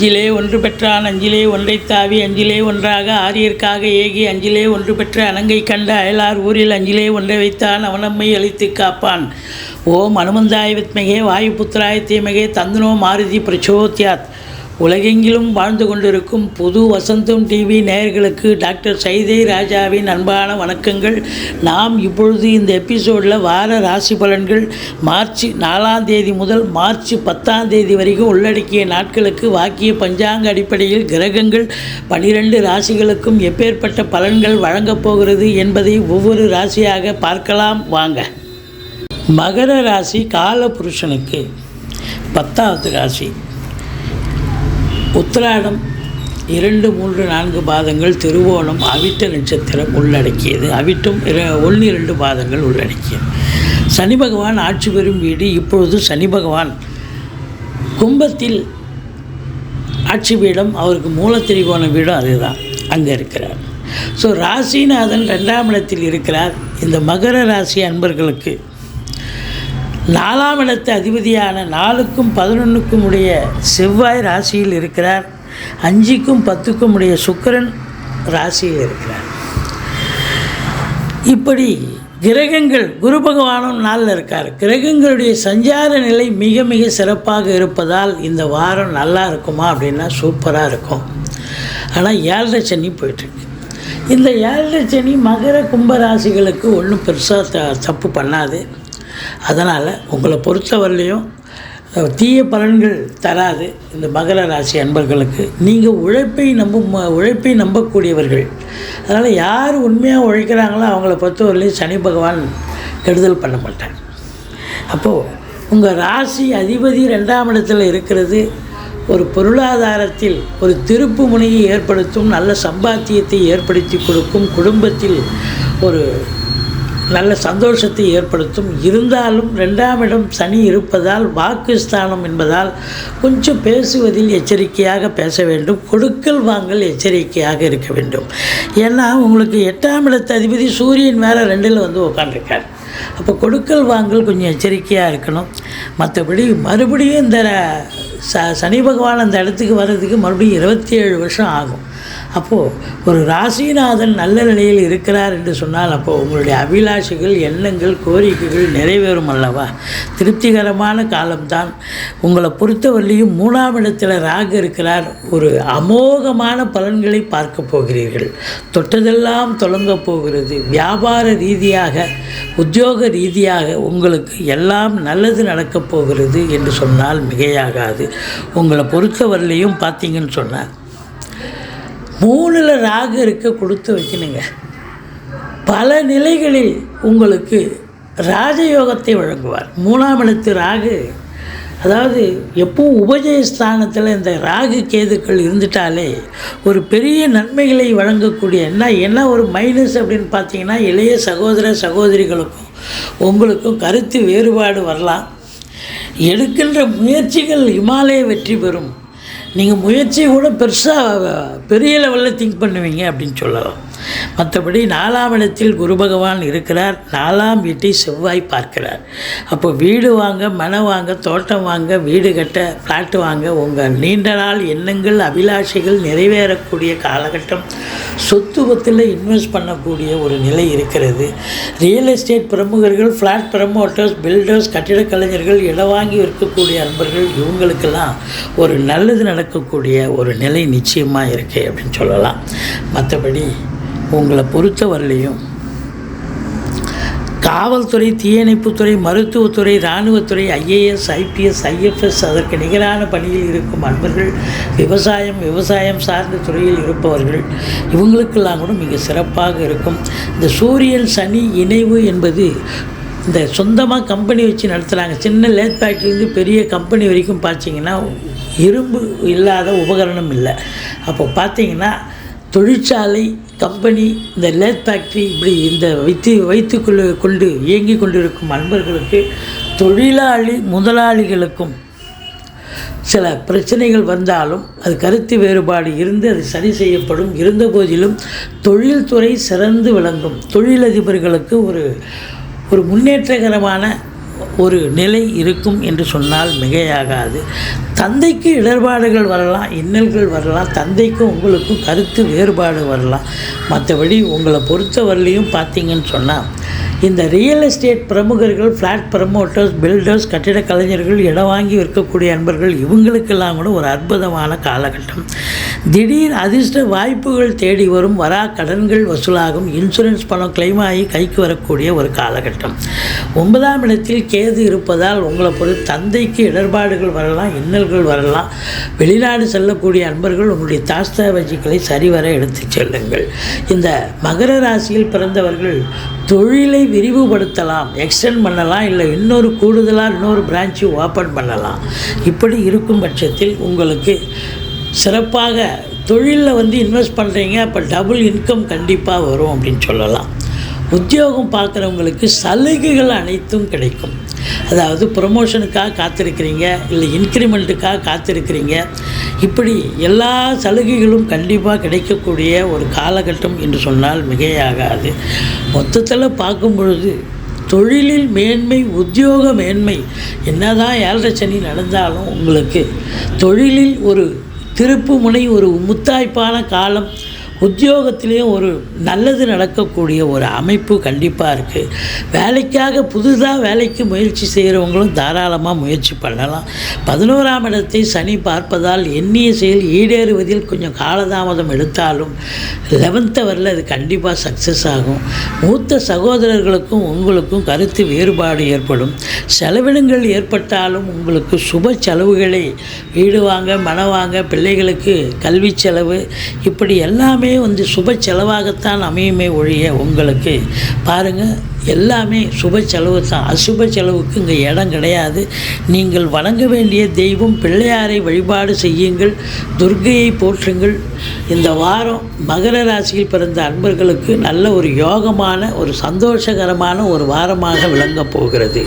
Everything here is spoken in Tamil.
அஞ்சிலே ஒன்று பெற்றான் அஞ்சிலே ஒன்றைத் தாவி அஞ்சிலே ஒன்றாக ஆரியர்க்காக ஏகி அஞ்சிலே ஒன்று பெற்ற அனங்கை கண்ட அயலார் ஊரில் அஞ்சிலே ஒன்றை வைத்தான் அவனம்மை அழித்து காப்பான். ஓம் அனுமந்தாய வித்மகே வாயுபுத்திராய தீமகே தந்தனோ மாருதி பிரச்சோத்யாத். உலகெங்கிலும் வாழ்ந்து கொண்டிருக்கும் புது வசந்தம் டிவி நேயர்களுக்கு டாக்டர் சைதை ராஜாவின் அன்பான வணக்கங்கள். நாம் இப்பொழுது இந்த எபிசோடில் வார ராசி பலன்கள் மார்ச் 4ஆம் தேதி முதல் மார்ச் 10ஆம் தேதி வரைக்கும் உள்ளடக்கிய நாட்களுக்கு வாக்கிய பஞ்சாங்க அடிப்படையில் கிரகங்கள் 12 ராசிகளுக்கும் எப்பேற்பட்ட பலன்கள் வழங்கப் போகிறது என்பதை ஒவ்வொரு ராசியாக பார்க்கலாம் வாங்க. மகர ராசி காலபுருஷனுக்கு 10வது ராசி. உத்திராடம் 2, 3, 4 பாதங்கள், திருவோணம், அவிட்ட நட்சத்திரம் உள்ளடக்கியது. அவிட்டம் 1, 2 பாதங்கள் உள்ளடக்கியது. சனி பகவான் ஆட்சி பெறும் வீடு. இப்பொழுது சனி பகவான் கும்பத்தில் ஆட்சி பீடம், அவருக்கு மூலத்திரிகோண வீடும் அதுதான், அங்கே இருக்கிறார். ஸோ ராசிநாதன் 2ஆம் இடத்தில் இருக்கிறார். இந்த மகர ராசி அன்பர்களுக்கு 4ஆம் இடத்து அதிபதியான 4க்கும் 11க்கும் உடைய செவ்வாய் ராசியில் இருக்கிறார். 5க்கும் 10க்கும் உடைய சுக்கிரன் ராசியில் இருக்கிறார். இப்படி கிரகங்கள், குரு பகவானும் நாளில் இருக்கார். கிரகங்களுடைய சஞ்சார நிலை மிக மிக சிறப்பாக இருப்பதால் இந்த வாரம் நல்லா இருக்குமா அப்படின்னா சூப்பராக இருக்கும். ஆனால் 7.5 சனி போயிட்டுருக்கு. இந்த 7.5 சனி மகர கும்ப ராசிகளுக்கு ஒன்றும் பெருசாக தப்பு பண்ணாது. அதனால் உங்களை பொறுத்தவரையிலையும் தீய பலன்கள் தராது. இந்த மகர ராசி அன்பர்களுக்கு நீங்கள் உழைப்பை நம்பக்கூடியவர்கள். அதனால் யார் உண்மையாக உழைக்கிறாங்களோ அவங்கள பொறுத்தவரையிலையும் சனி பகவான் கெடுதல் பண்ண மாட்டார். அப்போது உங்கள் ராசி அதிபதி 2ஆம் இடத்தில் இருக்கிறது ஒரு பொருளாதாரத்தில் ஒரு திருப்பு முனையை ஏற்படுத்தும், நல்ல சம்பாத்தியத்தை ஏற்படுத்தி கொடுக்கும், குடும்பத்தில் ஒரு நல்ல சந்தோஷத்தை ஏற்படுத்தும். இருந்தாலும் 2ஆம் இடம் சனி இருப்பதால் வாக்குஸ்தானம் என்பதால் கொஞ்சம் பேசுவதில் எச்சரிக்கையாக பேச வேண்டும். கொடுக்கல் வாங்கல் எச்சரிக்கையாக இருக்க வேண்டும். ஏன்னா உங்களுக்கு 8ஆம் இடத்து அதிபதி சூரியன் வேறு 2இல் வந்து உட்காந்துருக்கார். அப்போ கொடுக்கல் வாங்கல் கொஞ்சம் எச்சரிக்கையாக இருக்கணும். மற்றபடி மறுபடியும் இந்த சனி பகவான் அந்த இடத்துக்கு வர்றதுக்கு மறுபடியும் 27 வருஷம் ஆகும். அப்போது ஒரு ராசிநாதன் நல்ல நிலையில் இருக்கிறார் என்று சொன்னால் அப்போது உங்களுடைய அபிலாஷைகள், எண்ணங்கள், கோரிக்கைகள் நிறைவேறும் அல்லவா? திருப்திகரமான காலம்தான். உங்களை பொறுத்தவரையிலையும் 3ஆம் இடத்தில் ராகு இருக்கிறார். ஒரு அமோகமான பலன்களை பார்க்க போகிறீர்கள். தொட்டதெல்லாம் தொடங்க போகிறது. வியாபார ரீதியாக, உத்தியோக ரீதியாக உங்களுக்கு எல்லாம் நல்லது நடக்கப் போகிறது என்று சொன்னால் மிகையாகாது. உங்களை பொறுத்தவரையிலையும் பார்த்தீங்கன்னு சொன்னால் 3ல் ராகு இருக்க கொடுத்து வைக்கணுங்க. பல நிலைகளில் உங்களுக்கு ராஜயோகத்தை வழங்குவார். 3ஆம் இடத்து ராகு, அதாவது எப்பவும் உபஜயஸ்தானத்தில் இந்த ராகு கேதுக்கள் இருந்துட்டாலே ஒரு பெரிய நன்மைகளை வழங்கக்கூடிய என்ன ஒரு மைனஸ் அப்படின்னு பார்த்தீங்கன்னா, இளைய சகோதர சகோதரிகளுக்கும் உங்களுக்கும் கருத்து வேறுபாடு வரலாம். எடுக்கின்ற முயற்சிகள் இமாலய வெற்றி பெறும். நீங்கள் முயற்சி கூட பெரிய லெவலில் திங்க் பண்ணுவீங்க அப்படின்னு சொல்லலாம். மற்றபடி 4ஆம் இடத்தில் குரு பகவான் இருக்கிறார். 4ஆம் வீட்டை செவ்வாய் பார்க்கிறார். அப்போ வீடு வாங்க, மனை வாங்க, தோட்டம் வாங்க, வீடு கட்ட, ஃப்ளாட்டு வாங்க, உங்கள் நீண்ட நாள் எண்ணங்கள், அபிலாஷைகள் நிறைவேறக்கூடிய காலகட்டம். சொத்து பத்தில் இன்வெஸ்ட் பண்ணக்கூடிய ஒரு நிலை இருக்கிறது. ரியல் எஸ்டேட் பிரமுகர்கள், ஃப்ளாட் ப்ரமோட்டர்ஸ், பில்டர்ஸ், கட்டிடக் கலைஞர்கள், இடம் வாங்கி விற்கக்கூடிய அன்பர்கள், இவங்களுக்கெல்லாம் ஒரு நல்லது நடக்கக்கூடிய ஒரு நிலை நிச்சயமாக இருக்குது அப்படின்னு சொல்லலாம். மற்றபடி உங்களை பொறுத்தவரையிலையும் காவல்துறை, தீயணைப்புத்துறை, மருத்துவத்துறை, இராணுவத்துறை, IAS, IPS, IFS, அதற்கு நிகரான பணியில் இருக்கும் அன்பர்கள், விவசாயம் சார்ந்த துறையில் இருப்பவர்கள், இவங்களுக்கெல்லாம் கூட மிக சிறப்பாக இருக்கும். இந்த சூரியன் சனி இணைவு என்பது இந்த சொந்தமாக கம்பெனி வச்சு நடத்துகிறாங்க. சின்ன லேத் ஃபேக்ட்ரிலேருந்து பெரிய கம்பெனி வரைக்கும் பார்த்தீங்கன்னா இரும்பு இல்லாத உபகரணம் இல்லை. அப்போ பார்த்தீங்கன்னா தொழிற்சாலை, கம்பெனி, இந்த லேத் ஃபேக்ட்ரி, இப்படி இந்த கொண்டு இயங்கி கொண்டிருக்கும் அன்பர்களுக்கு, தொழிலாளி முதலாளிகளுக்கும் சில பிரச்சனைகள் வந்தாலும் அது கருத்து வேறுபாடு இருந்து அது சரி செய்யப்படும். இருந்த போதிலும் தொழில்துறை சிறந்து விளங்கும். தொழிலதிபர்களுக்கு ஒரு முன்னேற்றகரமான ஒரு நிலை இருக்கும் என்று சொன்னால் மிகையாகாது. தந்தைக்கு இடர்பாடுகள் வரலாம், இன்னல்கள் வரலாம், தந்தைக்கும் உங்களுக்கும் கருத்து வேறுபாடு வரலாம். மற்றபடி உங்களை பொறுத்தவரையிலையும் பார்த்தீங்கன்னு சொன்னால் இந்த ரியல் எஸ்டேட் பிரமுகர்கள், ஃப்ளாட் ப்ரமோட்டர்ஸ், பில்டர்ஸ், கட்டிட கலைஞர்கள், இடம் வாங்கி விற்கக்கூடிய அன்பர்கள், இவங்களுக்கெல்லாம் கூட ஒரு அற்புதமான காலகட்டம். திடீர் அதிர்ஷ்ட வாய்ப்புகள் தேடி வரும், வரா கடன்கள் வசூலாகும், இன்சூரன்ஸ் பணம் கிளைம் ஆகி கைக்கு வரக்கூடிய ஒரு காலகட்டம். 9ஆம் இடத்தில் கேது இருப்பதால் உங்களை பொறுத்து தந்தைக்கு இடர்பாடுகள் வரலாம், இன்னல்கள் வரலாம். வெளிநாடு செல்லக்கூடிய அன்பர்கள் உங்களுடைய தாஸ்தாவஜிகளை சரிவர எடுத்து செல்லுங்கள். இந்த மகர ராசியில் பிறந்தவர்கள் தொழிலை விரிவுபடுத்தலாம், எக்ஸ்டெண்ட் பண்ணலாம், இல்லை கூடுதலாக இன்னொரு பிரான்ச்சு ஓப்பன் பண்ணலாம். இப்படி இருக்கும் பட்சத்தில் உங்களுக்கு சிறப்பாக தொழிலில் இன்வெஸ்ட் பண்ணுறீங்க, அப்போ டபுள் இன்கம் கண்டிப்பாக வரும் அப்படின்னு சொல்லலாம். உத்தியோகம் பார்க்குறவங்களுக்கு சலுகைகள் அனைத்தும் கிடைக்கும். அதாவது ப்ரமோஷனுக்காக காத்திருக்கிறீங்க, இல்லை இன்க்ரிமெண்ட்டுக்காக காத்திருக்கிறீங்க, இப்படி எல்லா சலுகைகளும் கண்டிப்பாக கிடைக்கக்கூடிய ஒரு காலகட்டம் என்று சொன்னால் மிகையாகாது. மொத்தத்தில் பார்க்கும் பொழுது தொழிலில் மேன்மை, உத்தியோக மேன்மை, என்னதான் 7.5 சனி நடந்தாலும் உங்களுக்கு தொழிலில் ஒரு திருப்பு முனை, ஒரு முத்தாய்ப்பான காலம், உத்தியோகத்திலேயும் ஒரு நல்லது நடக்கக்கூடிய ஒரு அமைப்பு கண்டிப்பாக இருக்குது. வேலைக்காக புதுதாக வேலைக்கு முயற்சி செய்கிறவங்களும் தாராளமாக முயற்சி பண்ணலாம். 11ஆம் இடத்தை சனி பார்ப்பதால் எண்ணிய செயல் ஈடேறுவதில் கொஞ்சம் காலதாமதம் எடுத்தாலும் 11th ஹவரில் அது கண்டிப்பாக சக்ஸஸ் ஆகும். மூத்த சகோதரர்களுக்கும் உங்களுக்கும் கருத்து வேறுபாடு ஏற்படும். செலவினங்கள் ஏற்பட்டாலும் உங்களுக்கு சுப செலவுகளை, வீடு வாங்க, மனம் வாங்க, பிள்ளைகளுக்கு கல்வி செலவு, இப்படி எல்லாமே சுப செலவாகத்தான் அமையுமே ஒழிய உங்களுக்கு பாருங்கள் எல்லாமே சுப செலவு தான். அசுப செலவுக்கு இங்கே இடம் கிடையாது. நீங்கள் வணங்க வேண்டிய தெய்வம் பிள்ளையாரை வழிபாடு செய்யுங்கள், துர்க்கையை போற்றுங்கள். இந்த வாரம் மகர ராசியில் பிறந்த அன்பர்களுக்கு நல்ல ஒரு யோகமான, ஒரு சந்தோஷகரமான ஒரு வாரமாக விளங்கப் போகிறது.